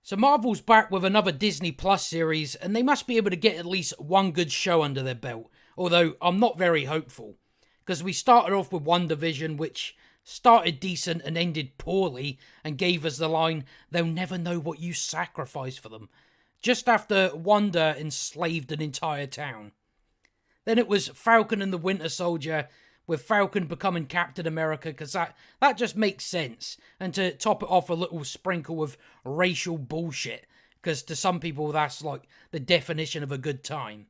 So Marvel's back with another Disney Plus series, and they must be able to get at least one good show under their belt, although I'm not very hopeful. Because we started off with WandaVision, which started decent and ended poorly, and gave us the line, "They'll never know what you sacrificed for them," just after Wanda enslaved an entire town. Then it was Falcon and the Winter Soldier, with Falcon becoming Captain America, because that just makes sense. And to top it off, a little sprinkle of racial bullshit, because to some people that's like the definition of a good time.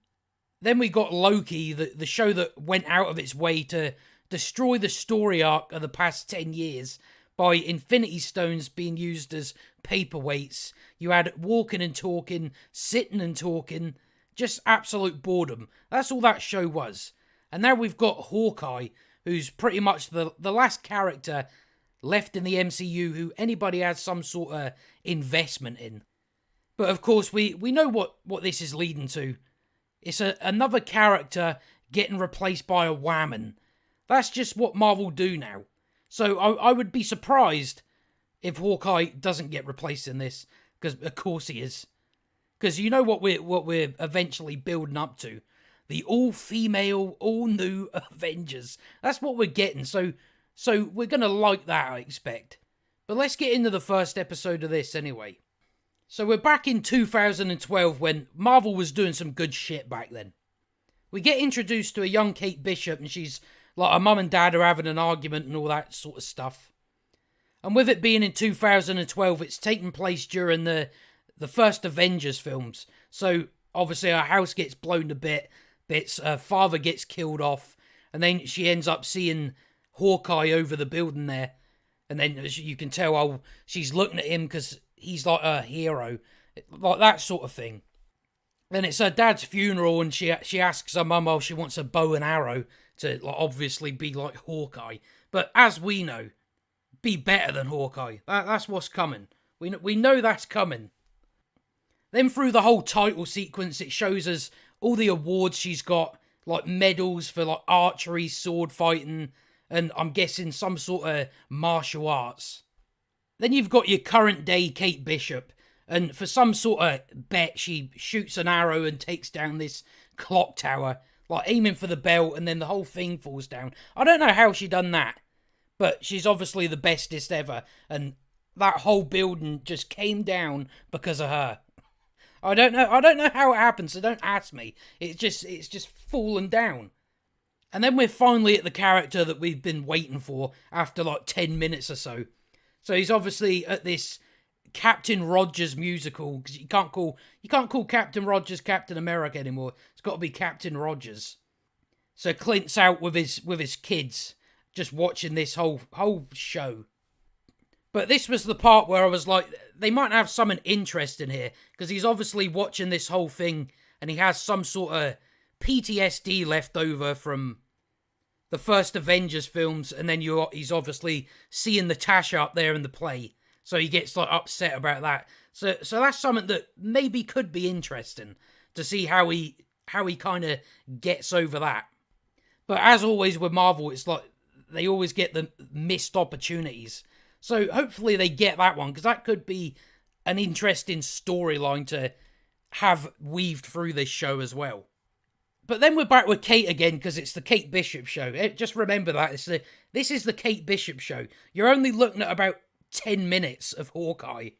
Then we got Loki, the show that went out of its way to destroy the story arc of the past 10 years by Infinity Stones being used as paperweights. You had walking and talking, sitting and talking, just absolute boredom. That's all that show was. And now we've got Hawkeye, who's pretty much the last character left in the MCU who anybody has some sort of investment in. But of course, we know what this is leading to. It's another character getting replaced by a whammon. That's just what Marvel do now. So I would be surprised if Hawkeye doesn't get replaced in this, because of course he is. Because you know what we're eventually building up to. The all-female, all-new Avengers. That's what we're getting, so we're going to like that, I expect. But let's get into the first episode of this anyway. So we're back in 2012 when Marvel was doing some good shit back then. We get introduced to a young Kate Bishop, and she's like, her mum and dad are having an argument and all that sort of stuff. And with it being in 2012, it's taking place during the first Avengers films. So obviously her house gets blown to bits, her father gets killed off, and then she ends up seeing Hawkeye over the building there. And then you can tell, she's looking at him because he's like her hero. Like that sort of thing. Then it's her dad's funeral, and she asks her mum, she wants a bow and arrow to obviously be like Hawkeye. But as we know, be better than Hawkeye. That's what's coming. We know that's coming. Then through the whole title sequence, it shows us all the awards she's got, like medals for like archery, sword fighting, and I'm guessing some sort of martial arts. Then you've got your current day Kate Bishop, and for some sort of bet, she shoots an arrow and takes down this clock tower, like aiming for the belt, and then the whole thing falls down. I don't know how she done that, but she's obviously the bestest ever, and that whole building just came down because of her. I don't know how it happened, so don't ask me. It's just fallen down. And then we're finally at the character that we've been waiting for after like 10 minutes or so. So he's obviously at this Captain Rogers musical, because you can't call Captain Rogers Captain America anymore. It's got to be Captain Rogers. So Clint's out with his kids, just watching this whole show. But this was the part where I was like, they might have something interesting here, because he's obviously watching this whole thing, and he has some sort of PTSD left over from the first Avengers films, and then he's obviously seeing Natasha up there in the play, so he gets like upset about that. So that's something that maybe could be interesting to see how he kind of gets over that. But as always with Marvel, it's like they always get the missed opportunities. So hopefully they get that one, because that could be an interesting storyline to have weaved through this show as well. But then we're back with Kate again, because it's the Kate Bishop show. Just remember that. This is the Kate Bishop show. You're only looking at about 10 minutes of Hawkeye.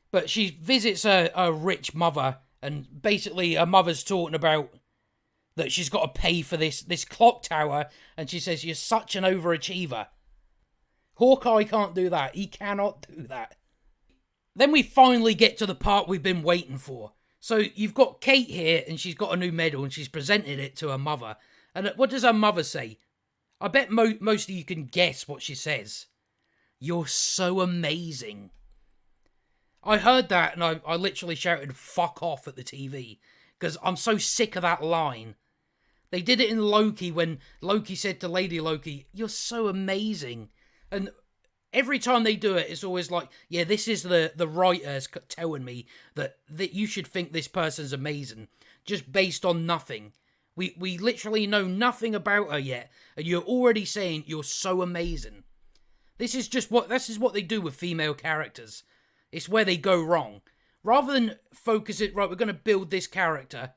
But she visits a rich mother, and basically her mother's talking about that she's got to pay for this clock tower, and she says, "You're such an overachiever." Hawkeye can't do that. He cannot do that. Then we finally get to the part we've been waiting for. So you've got Kate here, and she's got a new medal, and she's presented it to her mother. And what does her mother say? I bet most of you can guess what she says. "You're so amazing." I heard that, and I literally shouted, "Fuck off," at the TV, because I'm so sick of that line. They did it in Loki, when Loki said to Lady Loki, "You're so amazing." And every time they do it, it's always like, yeah, this is the writers telling me that you should think this person's amazing, just based on nothing. We literally know nothing about her yet, and you're already saying you're so amazing. This is what they do with female characters. It's where they go wrong. Rather than focus it, right, we're going to build this character,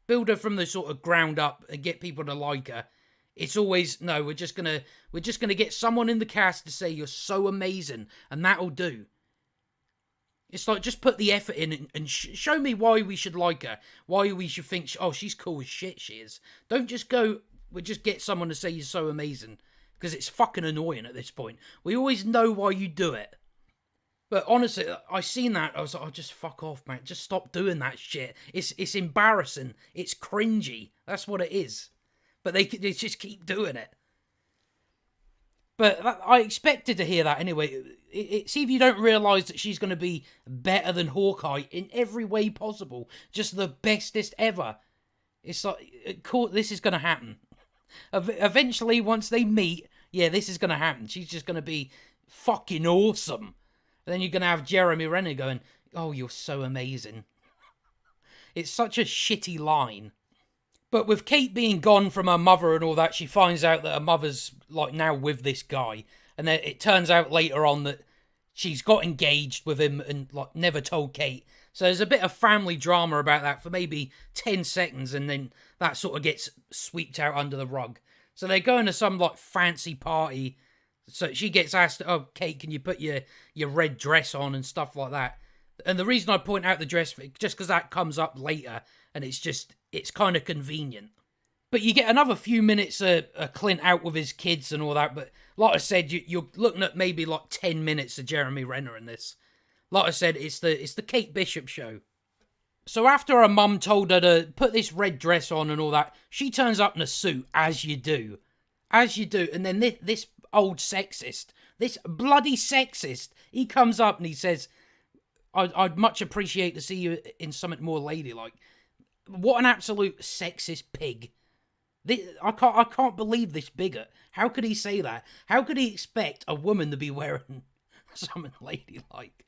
build her from the sort of ground up and get people to like her. It's always, no, we're just gonna get someone in the cast to say you're so amazing, and that'll do. It's like, just put the effort in and show me why we should like her, why we should think, oh, she's cool as shit, she is. Don't just go, we'll just get someone to say you're so amazing, because it's fucking annoying at this point. We always know why you do it. But honestly, I seen that, I was like, oh, just fuck off, man. Just stop doing that shit. It's embarrassing. It's cringy. That's what it is. But they just keep doing it. But I expected to hear that anyway. See if you don't realise that she's going to be better than Hawkeye in every way possible. Just the bestest ever. It's like, cool, this is going to happen. Eventually, once they meet, yeah, this is going to happen. She's just going to be fucking awesome. And then you're going to have Jeremy Renner going, oh, you're so amazing. It's such a shitty line. But with Kate being gone from her mother and all that, she finds out that her mother's like now with this guy. And then it turns out later on that she's got engaged with him and like never told Kate. So there's a bit of family drama about that for maybe 10 seconds, and then that sort of gets swept out under the rug. So they're going to some like fancy party. So she gets asked, oh, Kate, can you put your red dress on and stuff like that? And the reason I point out the dress, just because that comes up later, and it's kind of convenient. But you get another few minutes of Clint out with his kids and all that. But like I said, you're looking at maybe like 10 minutes of Jeremy Renner in this. Like I said, it's the Kate Bishop show. So after her mum told her to put this red dress on and all that, she turns up in a suit, as you do. As you do. And then this old sexist, this bloody sexist, he comes up and he says, I'd much appreciate to see you in something more ladylike. What an absolute sexist pig. I can't believe this bigot. How could he say that? How could he expect a woman to be wearing something ladylike?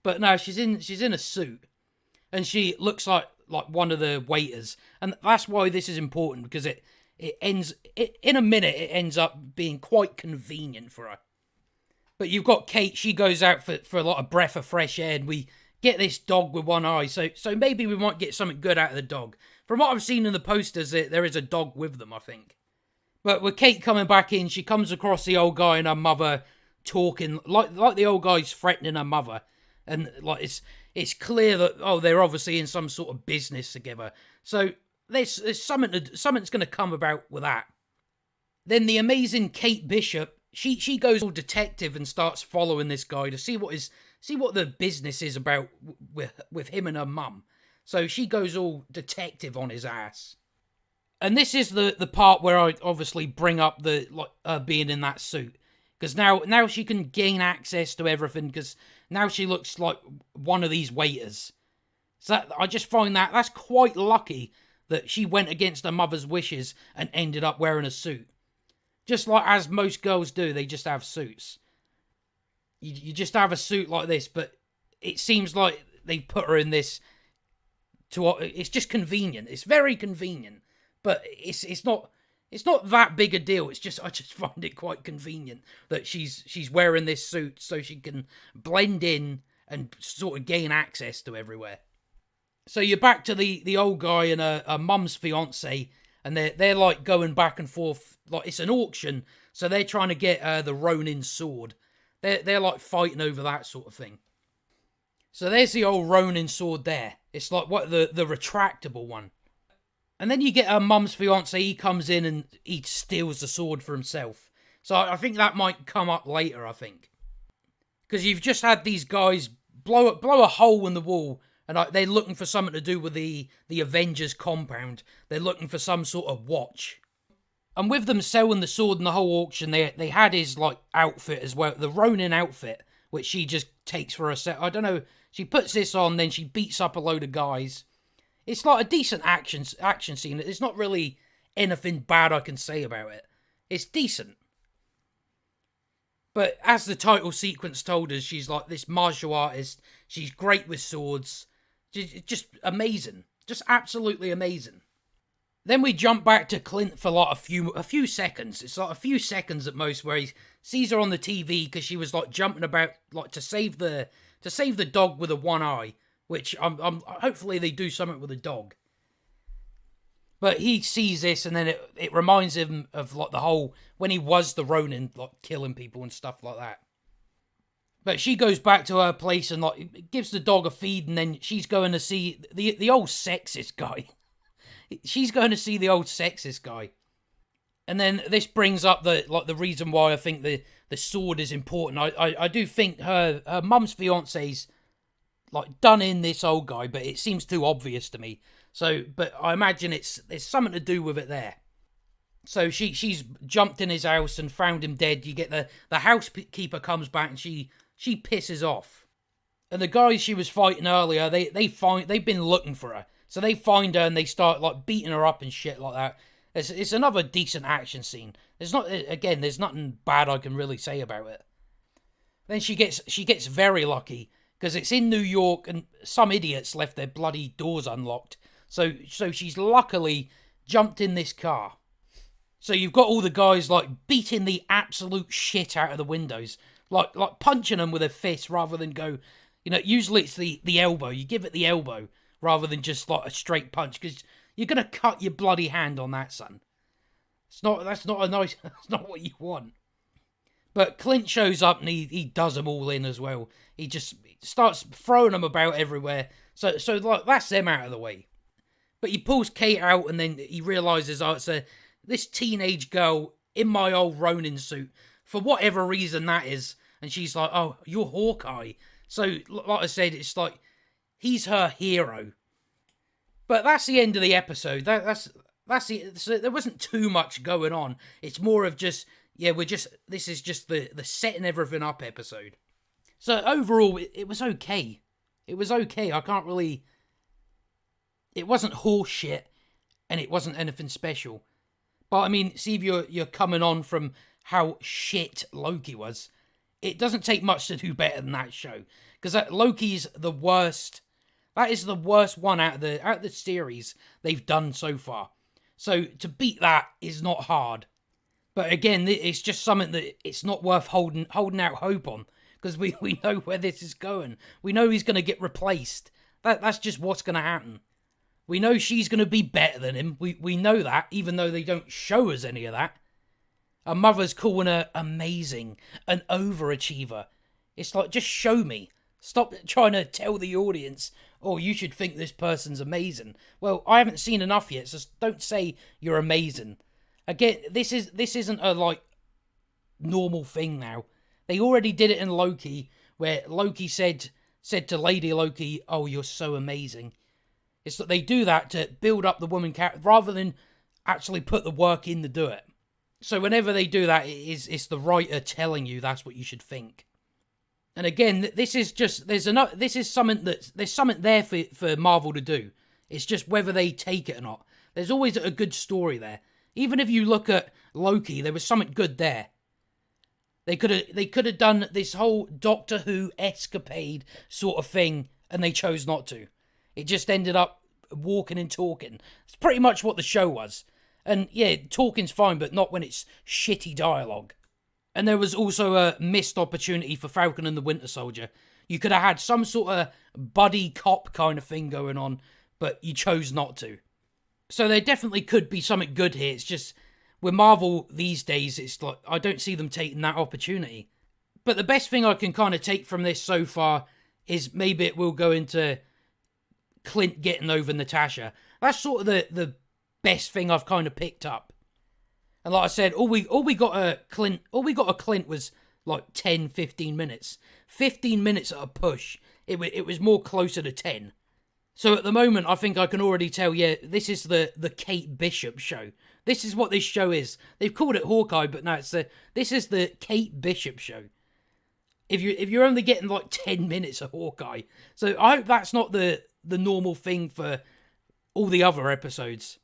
But no, she's in a suit. And she looks like one of the waiters. And that's why this is important, because it ends in a minute, it ends up being quite convenient for her. But you've got Kate, she goes out for a lot of breath of fresh air, and we get this dog with one eye. So maybe we might get something good out of the dog. From what I've seen in the posters, there is a dog with them, I think. But with Kate coming back in, she comes across the old guy and her mother talking, like the old guy's threatening her mother. And like it's clear that, they're obviously in some sort of business together. So there's something's going to come about with that. Then the amazing Kate Bishop, she goes all detective and starts following this guy to see what the business is about with him and her mum. So she goes all detective on his ass. And this is the part where I obviously bring up the being in that suit, because now she can gain access to everything, because now she looks like one of these waiters. So I just find that's quite lucky that she went against her mother's wishes and ended up wearing a suit. Just like as most girls do, they just have suits. You just have a suit like this, but it seems like they put her in this it's just convenient. It's very convenient, but it's not that big a deal. It's just, I just find it quite convenient that she's wearing this suit so she can blend in and sort of gain access to everywhere. So you're back to the old guy and a mum's fiance, and they're like going back and forth, like it's an auction, so they're trying to get the Ronin Sword. They're like fighting over that sort of thing. So there's the old Ronin Sword there. It's like the retractable one. And then you get her mum's fiance, he comes in and he steals the sword for himself. So I think that might come up later, I think. Because you've just had these guys blow a hole in the wall, and they're looking for something to do with the Avengers compound. They're looking for some sort of watch. And with them selling the sword in the whole auction, they had his like outfit as well, the Ronin outfit, which she just takes for herself. I don't know, she puts this on, then she beats up a load of guys. It's like a decent action scene. There's not really anything bad I can say about it. It's decent. But as the title sequence told us, she's like this martial artist. She's great with swords. Just amazing. Just absolutely amazing. Then we jump back to Clint for like a few seconds. It's like a few seconds at most, where he sees her on the TV because she was like jumping about like to save the dog with a one eye. which I'm hopefully they do something with the dog. But he sees this, and then it reminds him of like the whole when he was the Ronin, like killing people and stuff like that. But she goes back to her place and like gives the dog a feed, and then she's going to see the old sexist guy. She's going to see the old sexist guy. And then this brings up the reason why I think the sword is important. I do think her mum's fiance's like done in this old guy, but it seems too obvious to me. So, but I imagine there's something to do with it there. So she's jumped in his house and found him dead. You get the housekeeper comes back and she pisses off. And the guys she was fighting earlier, they've been looking for her. So they find her and they start like beating her up and shit like that. It's another decent action scene. There's nothing bad I can really say about it. Then she gets very lucky because it's in New York and some idiots left their bloody doors unlocked. So she's luckily jumped in this car. So you've got all the guys like beating the absolute shit out of the windows, like punching them with a fist rather than go, usually it's the elbow. You give it the elbow rather than just like a straight punch because you're gonna cut your bloody hand on that, son. That's not what you want. But Clint shows up and he does them all in as well. He just starts throwing them about everywhere. So like that's them out of the way. But he pulls Kate out and then he realises, it's this teenage girl in my old Ronin suit, for whatever reason that is. And she's like, oh, you're Hawkeye. So, like I said, it's like, he's her hero. But that's the end of the episode. That's it. So there wasn't too much going on. It's more of just, this is just the setting everything up episode. So overall, it was okay. It was okay. It wasn't horse shit, and it wasn't anything special. But I mean, see if you're coming on from how shit Loki was. It doesn't take much to do better than that show, because Loki's the worst. That is the worst one out of the series they've done so far. So to beat that is not hard. But again, it's just something that it's not worth holding out hope on, because we know where this is going. We know he's going to get replaced. That's just what's going to happen. We know she's going to be better than him. We know that, even though they don't show us any of that. Her mother's calling her amazing, an overachiever. It's like, just show me. Stop trying to tell the audience, oh, you should think this person's amazing. Well, I haven't seen enough yet, so don't say you're amazing. Again, this isn't a, like, normal thing now. They already did it in Loki, where Loki said to Lady Loki, oh, you're so amazing. It's that they do that to build up the woman character, rather than actually put the work in to do it. So whenever they do that, it's the writer telling you that's what you should think. And again, this is just, there's something there for Marvel to do. It's just whether they take it or not. There's always a good story there. Even if you look at Loki, there was something good there. They could have done this whole Doctor Who escapade sort of thing, and they chose not to. It just ended up walking and talking. It's pretty much what the show was. And yeah, talking's fine, but not when it's shitty dialogue. And there was also a missed opportunity for Falcon and the Winter Soldier. You could have had some sort of buddy cop kind of thing going on, but you chose not to. So there definitely could be something good here. It's just, with Marvel these days, it's like, I don't see them taking that opportunity. But the best thing I can kind of take from this so far is maybe it will go into Clint getting over Natasha. That's sort of the best thing I've kind of picked up. And like I said, all we got a Clint was like 10, 15 minutes. 15 minutes at a push. It was more closer to 10. So at the moment, I think I can already tell, this is the Kate Bishop show. This is what this show is. They've called it Hawkeye, but no, this is the Kate Bishop show. If you're only getting like 10 minutes of Hawkeye. So I hope that's not the normal thing for all the other episodes.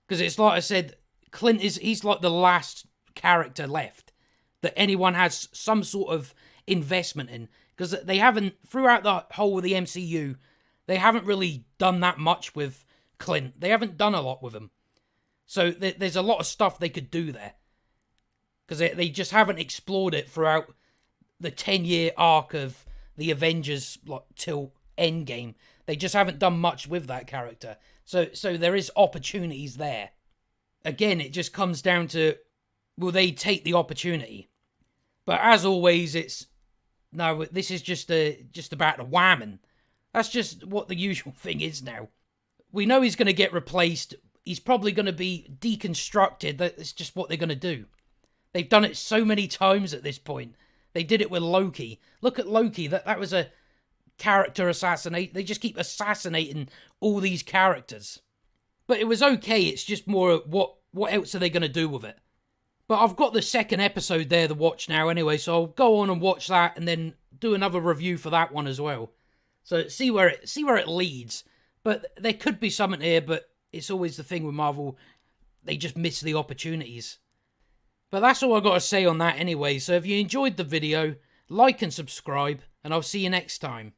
Because it's like I said, Clint he's like the last character left that anyone has some sort of investment in. Because they haven't, throughout the whole of the MCU, they haven't really done that much with Clint. They haven't done a lot with him. So there's a lot of stuff they could do there. Because they just haven't explored it throughout the 10-year arc of the Avengers, like, till Endgame. They just haven't done much with that character. So there is opportunities there. Again, it just comes down to, will they take the opportunity? But as always, this is just about the whammon. That's just what the usual thing is now. We know he's going to get replaced. He's probably going to be deconstructed. That's just what they're going to do. They've done it so many times at this point. They did it with Loki. Look at Loki. That was a character assassinate. They just keep assassinating all these characters. But it was okay. It's just more what else are they going to do with it? But I've got the second episode there to watch now anyway, so I'll go on and watch that and then do another review for that one as well. So see where it leads. But there could be something here, but it's always the thing with Marvel. They just miss the opportunities. But that's all I've got to say on that anyway. So if you enjoyed the video, like and subscribe, and I'll see you next time.